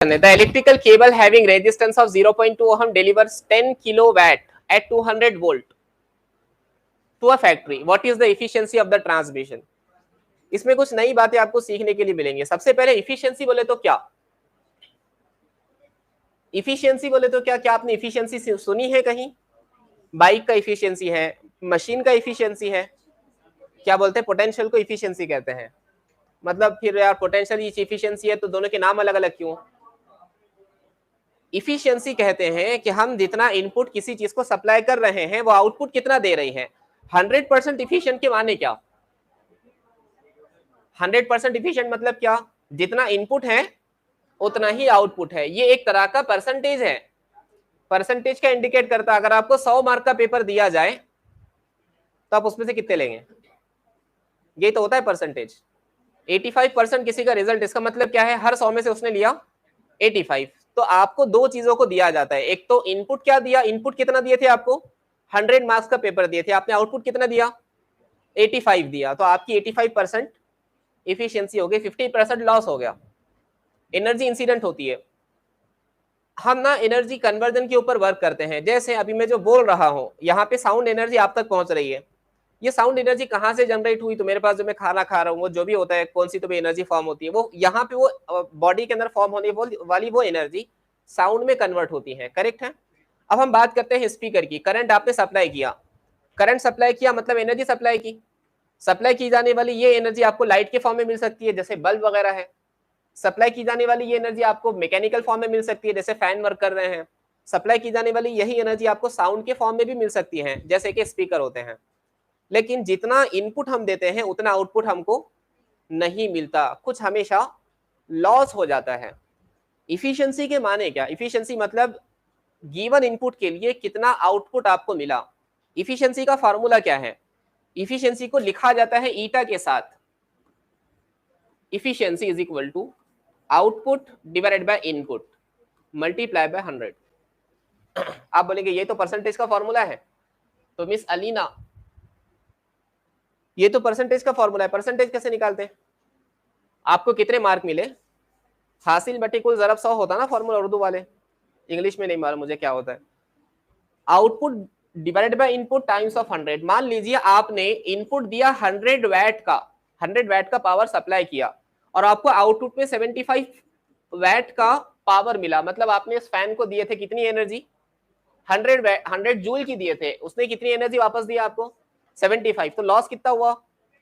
The electrical cable having resistance of 0.2 ohm delivers 10 kilowatt at 200 volt to a factory. What is the efficiency of the transmission? इसमें कुछ नई बातें आपको सीखने के लिए मिलेंगी। सबसे पहले इफिशियंसी बोले तो क्या? इफिशियंसी बोले तो क्या? क्या आपने इफिशियंसी सुनी है कहीं? बाइक का इफिशियंसी है, मशीन का इफिशियंसी है, क्या बोलते हैं? पोटेंशियल को इफिशियंसी कहते हैं। मतलब फिर यार पोटेंशियल इफिशियंसी है तो दोनों के नाम अलग अलग क्यों? इफिशियंसी कहते हैं कि हम जितना इनपुट किसी चीज को सप्लाई कर रहे हैं वो आउटपुट कितना दे रही है। 100% इफिशिएंट के माने क्या? 100% इफिशिएंट मतलब क्या? जितना इनपुट है उतना ही आउटपुट है। ये एक तरह का परसेंटेज है। परसेंटेज का इंडिकेट करता है अगर आपको 100 मार्क का पेपर दिया जाए तो आप उसमें से कितने लेंगे? ये तो होता है परसेंटेज। 85% किसी का रिजल्ट, इसका मतलब क्या है? हर 100 में से उसने लिया 85। तो आपको दो चीजों को दिया जाता है, एक तो इनपुट क्या दिया, इनपुट कितना दिए थे आपको? 100 मार्क्स का पेपर दिए थे, आपने आउटपुट कितना दिया? 85 दिया, तो आपकी 85% इफिशियंसी हो गई, 50% लॉस हो गया। एनर्जी इंसिडेंट होती है। हम ना एनर्जी कन्वर्जन के ऊपर वर्क करते हैं। जैसे अभी मैं जो बोल रहा हूं, यहाँ पे साउंड एनर्जी आप तक पहुंच रही है। ये साउंड एनर्जी कहाँ से जनरेट हुई? तो मेरे पास जो मैं खाना खा रहा हूँ, वो जो भी होता है, कौन सी तो भी एनर्जी फॉर्म होती है, वो यहाँ पे वो बॉडी के अंदर फॉर्म होने वाली वो एनर्जी साउंड में कन्वर्ट होती है। करेक्ट है। अब हम बात करते हैं स्पीकर की। करंट आपने सप्लाई किया, करंट सप्लाई किया मतलब एनर्जी सप्लाई की। सप्लाई की जाने वाली ये एनर्जी आपको लाइट के फॉर्म में मिल सकती है, जैसे बल्ब वगैरह है। सप्लाई की जाने वाली ये एनर्जी आपको मैकेनिकल फॉर्म में मिल सकती है, जैसे फैन वर्क कर रहे हैं। सप्लाई की जाने वाली यही एनर्जी आपको साउंड के फॉर्म में भी मिल सकती है, जैसे कि स्पीकर होते हैं। लेकिन जितना इनपुट हम देते हैं उतना आउटपुट हमको नहीं मिलता, कुछ हमेशा लॉस हो जाता है। इफिशियंसी के माने क्या? इफिशियंसी मतलब गिवन इनपुट के लिए कितना आउटपुट आपको मिला। इफिशियंसी का फॉर्मूला क्या है? इफिशियंसी को लिखा जाता है ईटा के साथ। Efficiency is equal to output divided by input multiply by 100। आप बोलेंगे ये तो परसेंटेज का फॉर्मूला है। तो मिस अलीना, ये तो परसेंटेज का फॉर्मूला है, परसेंटेज कैसे निकालते हैं? आपको कितने मार्क मिले? हासिल बटे कुल ज़रब 100 होता ना फॉर्मूला उर्दू वाले। इंग्लिश में नहीं मालूम मुझे क्या होता है। Output divided by input times of 100। मान लीजिए आपने इनपुट दिया 100 वैट का, 100 वैट का पावर सप्लाई किया और आपको आउटपुट में 75 वैट का पावर मिला। मतलब आपने इस फैन को दिए थे कितनी एनर्जी? 100 जूल की दिए थे, उसने कितनी एनर्जी वापस दिया आपको? 75। तो लॉस कितना हुआ?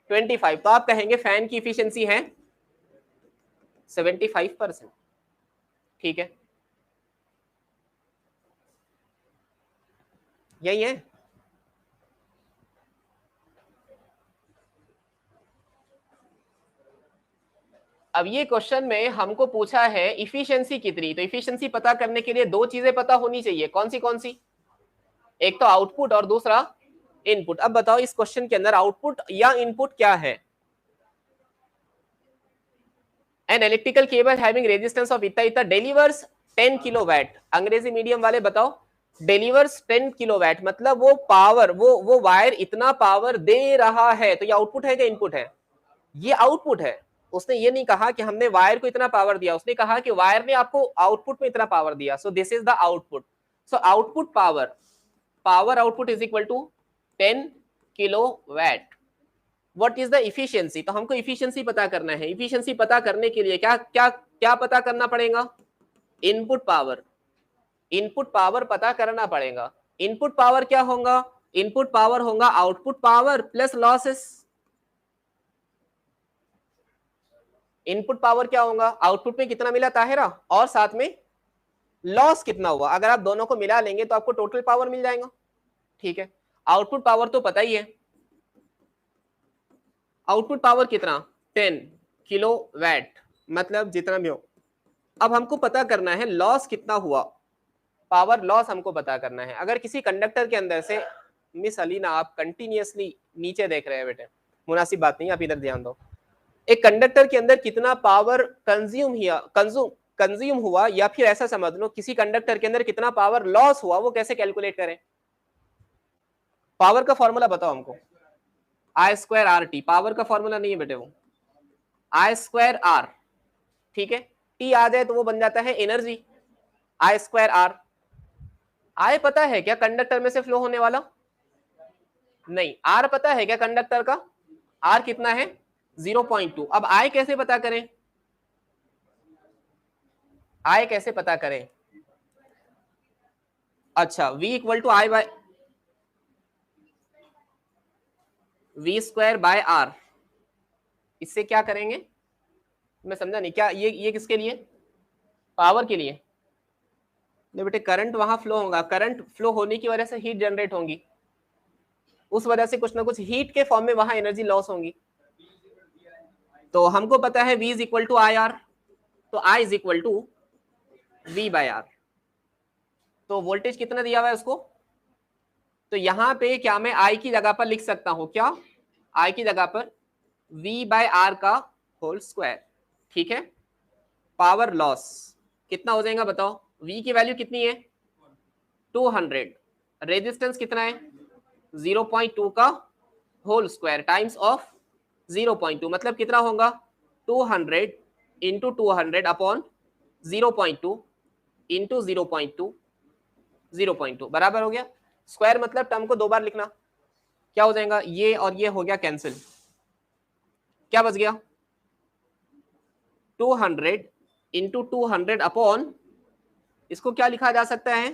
25। तो आप कहेंगे फैन की इफिशियंसी है 75%। ठीक है, यही है। अब ये क्वेश्चन में हमको पूछा है इफिशियंसी कितनी, तो इफिशियंसी पता करने के लिए दो चीजें पता होनी चाहिए। कौन सी कौन सी? एक तो आउटपुट और दूसरा इनपुट। अब बताओ इस क्वेश्चन के अंदर आउटपुट या इनपुट क्या है? An electrical cable having resistance of इतना इतना डिलीवर्स 10 किलोवाट। अंग्रेजी मीडियम वाले बताओ, डिलीवर्स 10 किलोवाट मतलब वो पावर, वो वायर इतना पावर दे रहा है। तो ये आउटपुट है क्या इनपुट है? ये आउटपुट है। उसने ये नहीं कहा कि हमने वायर को इतना पावर दिया, उसने कहा कि वायर ने आपको आउटपुट में इतना पावर दिया। So this is the output. So output power, power output is equal to 10 kilowatt. What is the efficiency? तो हमको इफिशियंसी पता करना है। इफिशियंसी पता करने के लिए क्या क्या क्या पता करना पड़ेगा? Input power. इनपुट पावर पता करना पड़ेगा। इनपुट पावर क्या होगा? इनपुट पावर होगा output power plus losses. Input power क्या होगा? आउटपुट में कितना मिला ताहिरा, और साथ में लॉस कितना हुआ। अगर आप दोनों को मिला लेंगे तो आपको टोटल पावर मिल जाएगा। ठीक है, आउटपुट पावर तो पता ही है। आउटपुट पावर कितना? 10 किलोवाट, मतलब जितना भी हो। अब हमको पता करना है लॉस कितना हुआ। पावर लॉस हमको पता करना है। अगर किसी कंडक्टर के अंदर से, मिस अलीना आप कंटिन्यूअसली नीचे देख रहे हैं बेटे, मुनासिब बात नहीं, आप इधर ध्यान दो। एक कंडक्टर के अंदर कितना पावर कंज्यूम हुआ, या फिर ऐसा समझ लो किसी कंडक्टर के अंदर कितना पावर लॉस हुआ, वो कैसे कैलकुलेट करें? पावर का फॉर्मूला बताओ हमको। I²RT। पावर का फॉर्मूला नहीं है बेटे, वो I²R। ठीक है, टी आ जाए तो वो बन जाता है एनर्जी, आई स्क्वायर आर। आई पता है क्या कंडक्टर में से फ्लो होने वाला? नहीं। आर पता है क्या कंडक्टर का? आर कितना है? 0.2। अब आई कैसे पता करें? आई कैसे पता करें? अच्छा, v equal to I by V square by R. इससे क्या करेंगे मैं समझा नहीं, क्या ये किसके लिए? पावर के लिए। नहीं बेटे, करंट वहां फ्लो होगा, करंट फ्लो होने की वजह से हीट जनरेट होंगी, उस वजह से कुछ ना कुछ हीट के फॉर्म में वहां एनर्जी लॉस होंगी। तो हमको पता है v is equal to I R, तो I is equal to v by R. तो वोल्टेज कितना दिया हुआ है उसको? तो यहां पे क्या मैं I की जगह पर लिख सकता हूं क्या? I की जगह पर v बाय आर का होल स्क्वायर। ठीक है। पावर लॉस कितना हो जाएगा बताओ? v की वैल्यू कितनी है? 200। रेजिस्टेंस कितना है? 0.2 का होल स्क्वायर टाइम्स ऑफ 0.2, मतलब कितना होगा? 200 इंटू 200 अपॉन 0.2 इंटू 0.2, 0.2 बराबर हो गया। स्क्वायर मतलब टर्म को दो बार लिखना, क्या हो जाएगा? ये और ये हो गया कैंसिल, क्या बच गया? 200 इंटू 200 अपॉन, इसको क्या लिखा जा सकता है?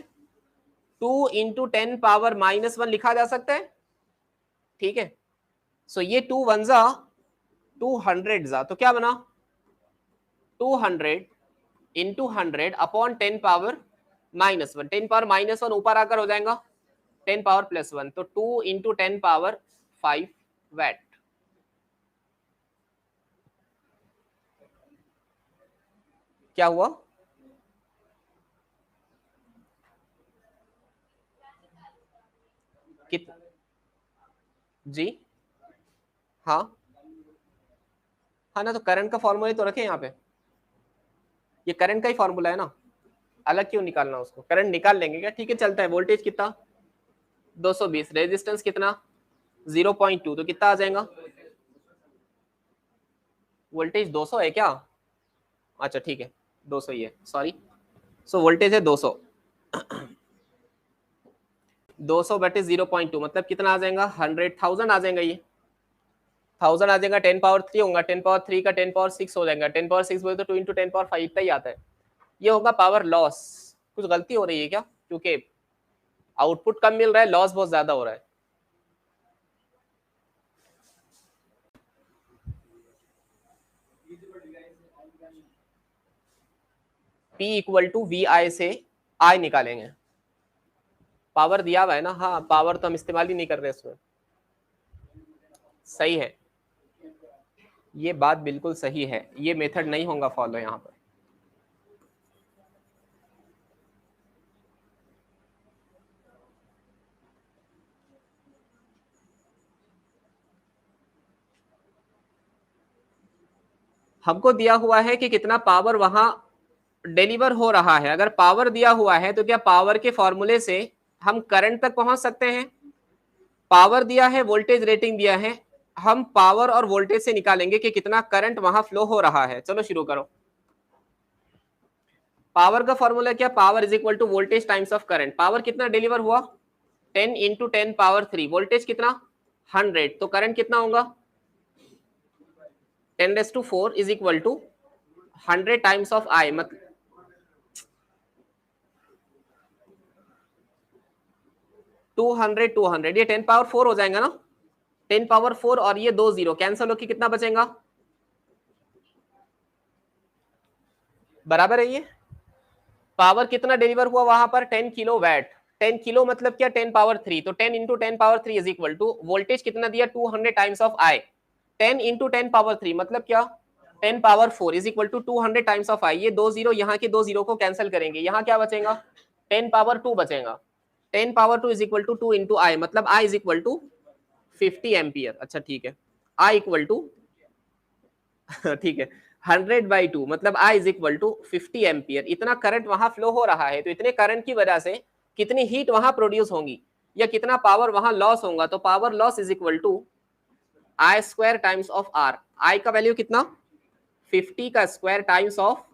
2 इंटू 10 पावर -1 लिखा जा सकता है। ठीक है। सो ये 2 1 जा 200 जा, तो क्या बना? 200 इंटू 100 अपॉन 10 पावर -1। 10 पावर -1 ऊपर आकर हो जाएगा 10 पावर +1, तो 2 इंटू 10 पावर 5 वैट। क्या हुआ? कित जी हाँ हाँ ना, तो करंट का फॉर्मूला तो रखे यहाँ पे, ये करंट का ही फॉर्मूला है ना, अलग क्यों निकालना उसको? करंट निकाल लेंगे क्या? ठीक है चलता है। वोल्टेज कितना? 220। रेजिस्टेंस कितना? 0.2, तो कितना आ जाएगा? वोल्टेज 200 है क्या? अच्छा ठीक है, 200 ही है, सॉरी। सो वोल्टेज है 200। 200 बटे 0.2 मतलब कितना आ जाएगा? 100,000 आ जाएगा। ये 1000 आ जाएगा, 10 पावर 3 होगा, 10 पावर 3 का 10 पावर 6 हो जाएगा, 10 पावर 6 बोले तो 2 इंटू 10 पावर 5 इतना ही आता है। ये होगा पावर लॉस। कुछ गलती हो रही है क्या? क्योंकि आउटपुट कम मिल रहा है, लॉस बहुत ज्यादा हो रहा है। P इक्वल टू वी आई से I निकालेंगे। पावर दिया हुआ है ना, हाँ पावर तो हम इस्तेमाल ही नहीं कर रहे इसमें। सही है, ये बात बिल्कुल सही है, ये मेथड नहीं होगा फॉलो यहाँ पर। हमको दिया हुआ है कि कितना पावर वहां डिलीवर हो रहा है। अगर पावर दिया हुआ है तो क्या पावर के फॉर्मूले से हम करंट तक पहुंच सकते हैं? पावर दिया है, वोल्टेज रेटिंग दिया है, हम पावर और वोल्टेज से निकालेंगे कि कितना करंट वहां फ्लो हो रहा है। चलो शुरू करो। पावर का फॉर्मूला क्या? Power is equal to voltage times of current. Power कितना डिलीवर हुआ? 10 इंटू 10 पावर 3। वोल्टेज कितना? 100, तो करंट कितना होगा? 10⁴ is equal to 100 times of I, मतलब 200 200, ये 10 पावर 4 हो जाएगा ना। 10 पावर 4 और ये 2 0 कैंसिल होकर कितना बचेगा? बराबर है। ये पावर कितना डिलीवर हुआ वहां पर? 10 किलो वैट। 10 किलो मतलब क्या? 10 पावर 3, तो 10 into 10 power 3 is equal to voltage कितना दिया? 200 times of I. 10 into 10 power 3 मतलब क्या? 10 power 4 is equal to 200 times of I. ये 2 0 यहाँ के 2 0 को कैंसिल करेंगे, यहाँ क्या बचेगा? 10 पावर 2 बचेगा। 10 power 2 is equal to 2 into I, मतलब I is equal to 50 ampere. अच्छा ठीक है, आई इक्वल टू ठीक है 100/2 मतलब I is equal to 50 ampere. इतना करंट वहां फ्लो हो रहा है, तो इतने करंट की वजह से कितनी हीट वहां प्रोड्यूस होंगी या कितना पावर वहां लॉस होगा? तो power loss is equal to I square times of R. I का वैल्यू कितना? 50 का स्क्वायर टाइम्स ऑफ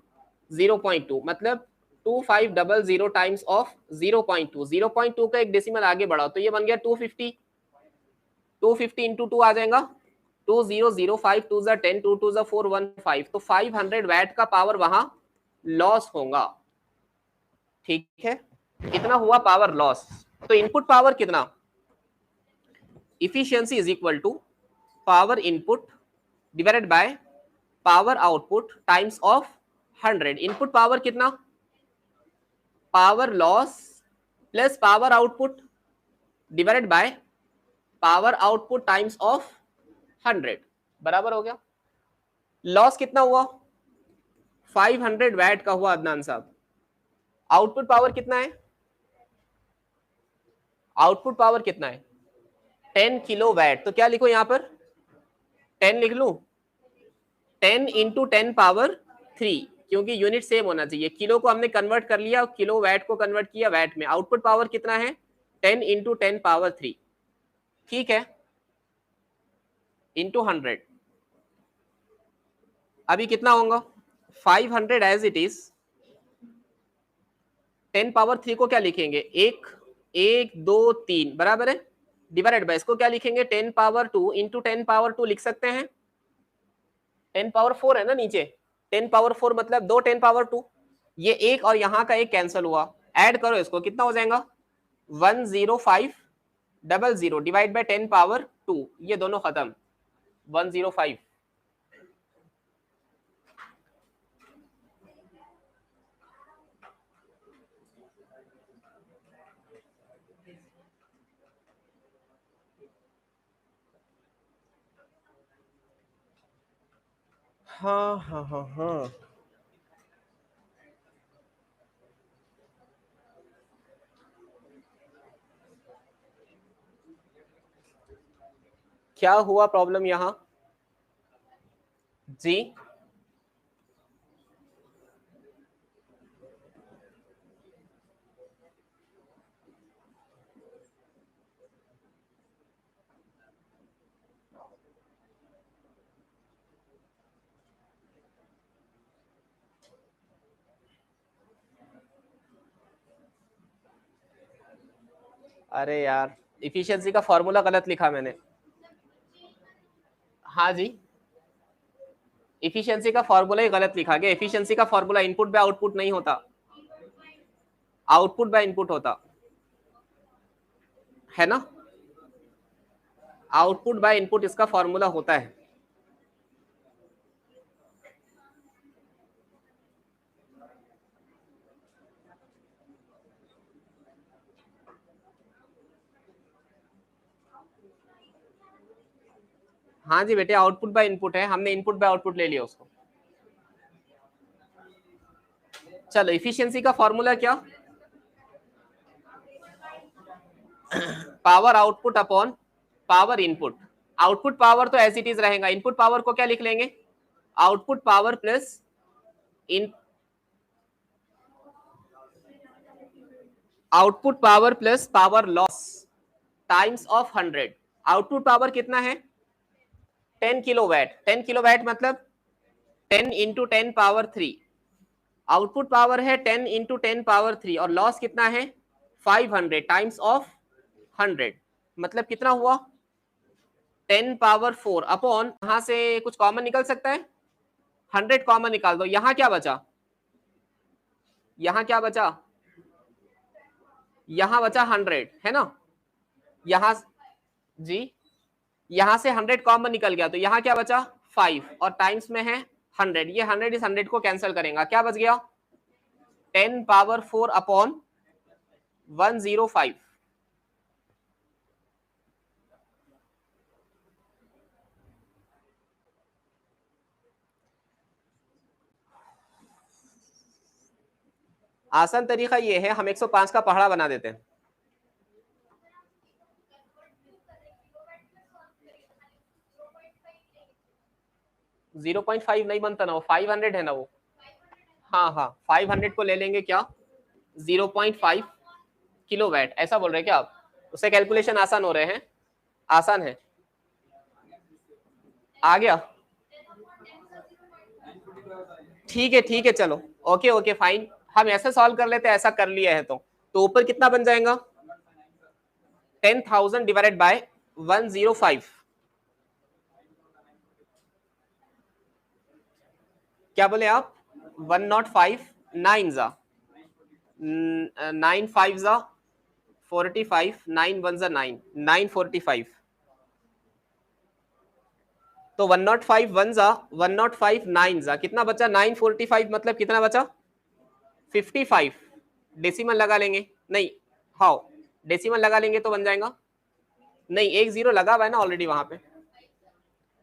0.2 मतलब 2500 टाइम्स ऑफ 0.2, 0.2 का एक डेसिमल आगे बढ़ाओ तो ये बन गया 250, 250 इंटू 2 आ जाएगा 2005, 2 जा 10, 2 2 जा 415, तो 500 वैट का पावर वहां लॉस होगा। ठीक है, कितना हुआ पावर लॉस? तो इनपुट पावर कितना, efficiency is equal to power input divided by power output times of 100। Input power कितना, power loss plus power output divided by power output times of 100 बराबर हो गया। लॉस कितना हुआ, 500 वैट का हुआ अदनान साहब। आउटपुट पावर कितना है, आउटपुट पावर कितना है 10 किलो वैट, तो क्या लिखो यहां पर 10 लिख लूं, 10 इंटू 10 पावर 3, क्योंकि यूनिट सेम होना चाहिए। किलो को हमने कन्वर्ट कर लिया, किलो वैट को कन्वर्ट किया वैट में। आउटपुट पावर कितना है 10 इंटू 10 पावर 3, ठीक है, इंटू 100। अभी कितना होगा 500 एज इट इज, 10 पावर 3 को क्या लिखेंगे 1 1 2 3 बराबर है, डिवाइडेड बाय इसको क्या लिखेंगे 10 पावर 2 इंटू 10 पावर 2 लिख सकते हैं, 10 पावर 4 है ना नीचे, 10 पावर 4 मतलब 2 10 पावर 2, ये एक और यहाँ का एक कैंसिल हुआ, ऐड करो इसको कितना हो जाएगा 10500 डिवाइड बाय 10 पावर 2, ये दोनों खत्म 105। हाँ हाँ हाँ हाँ, क्या हुआ प्रॉब्लम यहाँ जी, अरे यार इफिशियंसी का फॉर्मूला गलत लिखा मैंने। हाँ जी, इफिशियंसी का फॉर्मूला ही गलत लिखा गया। इफिशियंसी का फॉर्मूला इनपुट बाय आउटपुट नहीं होता, आउटपुट बाय इनपुट होता है ना, आउटपुट बाय इनपुट इसका फॉर्मूला होता है। हाँ जी बेटे, आउटपुट बाय इनपुट है, हमने इनपुट बाय आउटपुट ले लिया उसको। चलो इफिशियंसी का फॉर्मूला क्या, power output upon power input. Output power तो एज इट इज रहेगा, इनपुट पावर को क्या लिख लेंगे output power plus in output power plus power loss times of 100। Output power कितना है 10 किलो वैट, 10 किलो वैट मतलब 10 इंटू 10 पावर 3, आउटपुट पावर है 10 इंटू 10 पावर 3 और लॉस कितना है 500 टाइम्स ऑफ 100, मतलब कितना हुआ 10 पावर 4 अपॉन, यहां से कुछ कॉमन निकल सकता है 100 कॉमन निकाल दो, यहां क्या बचा, यहां क्या बचा, यहां बचा 100 है ना, यहां जी यहां से 100 कॉमन निकल गया तो यहां क्या बचा 5 और टाइम्स में है 100, ये 100 इस 100 को कैंसिल करेगा, क्या बच गया 10 पावर 4 अपॉन 105। आसान तरीका ये है, हम 105 का पहाड़ा बना देते हैं। जीरो 0.5 नहीं बनता ना, वो 500 है ना वो, हाँ हाँ 500 को ले लेंगे क्या 0.5 किलोवाट, ऐसा बोल रहे हैं क्या आप, उससे कैलकुलेशन आसान हो रहे हैं, आसान है, आ गया, ठीक है चलो ओके ओके फाइन, हम ऐसे सॉल्व कर लेते हैं, ऐसा कर लिया है तो ऊपर कितना बन जाएगा 10,000 डिवाइडेड बाय 105, क्या बोले आप 105, 9 जा 9 5 जा 45, 9 1 जा 9, 945, तो 105 1 जा 105 9 जा कितना बचा 945, मतलब कितना बचा 55, डेसिमल लगा लेंगे, नहीं हाउ डेसिमल लगा लेंगे तो बन जाएगा, नहीं एक जीरो लगा हुआ है ना ऑलरेडी वहां पे,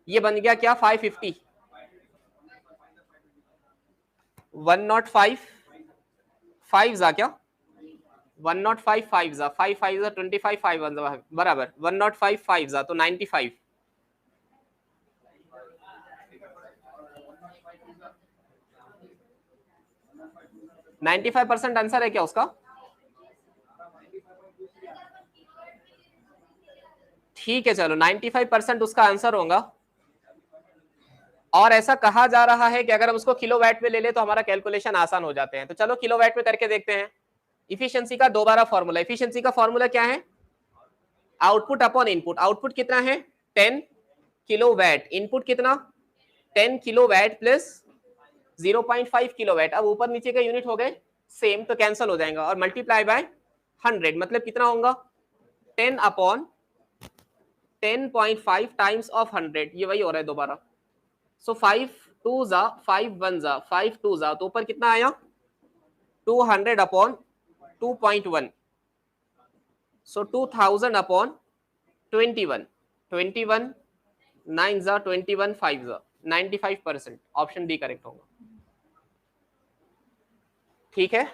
ये बन गया क्या 550, 105 5 जा क्या 105 5 जा 5 5 जा 25 5 1 जा बराबर 105 5 जा तो 95, 95% आंसर है क्या उसका, ठीक है चलो 95% उसका आंसर होगा। और ऐसा कहा जा रहा है कि अगर हम उसको किलोवाट में ले ले तो हमारा कैलकुलेशन आसान हो जाते हैं, तो चलो किलोवाट में करके देखते हैं। इफिशियंसी का दोबारा फॉर्मूला, इफिशियंसी का फॉर्मूला क्या है आउटपुट अपॉन इनपुट, आउटपुट कितना है 10 किलोवाट, इनपुट कितना 10 किलोवाट प्लस 0.5 किलोवाट, अब ऊपर नीचे का यूनिट हो गए सेम तो कैंसिल हो जाएगा, और मल्टीप्लाई बाय 100 मतलब कितना होगा 10 अपॉन 10.5 टाइम्स ऑफ 100, ये वही हो रहा है दोबारा, सो 5 2 जा 5 1 जा 5 2 जा तो ऊपर कितना आया 200 अपॉन 2.1, सो 2000 अपॉन 21, 21 9 जा 21 5 जा 95%, ऑप्शन डी करेक्ट होगा। ठीक है।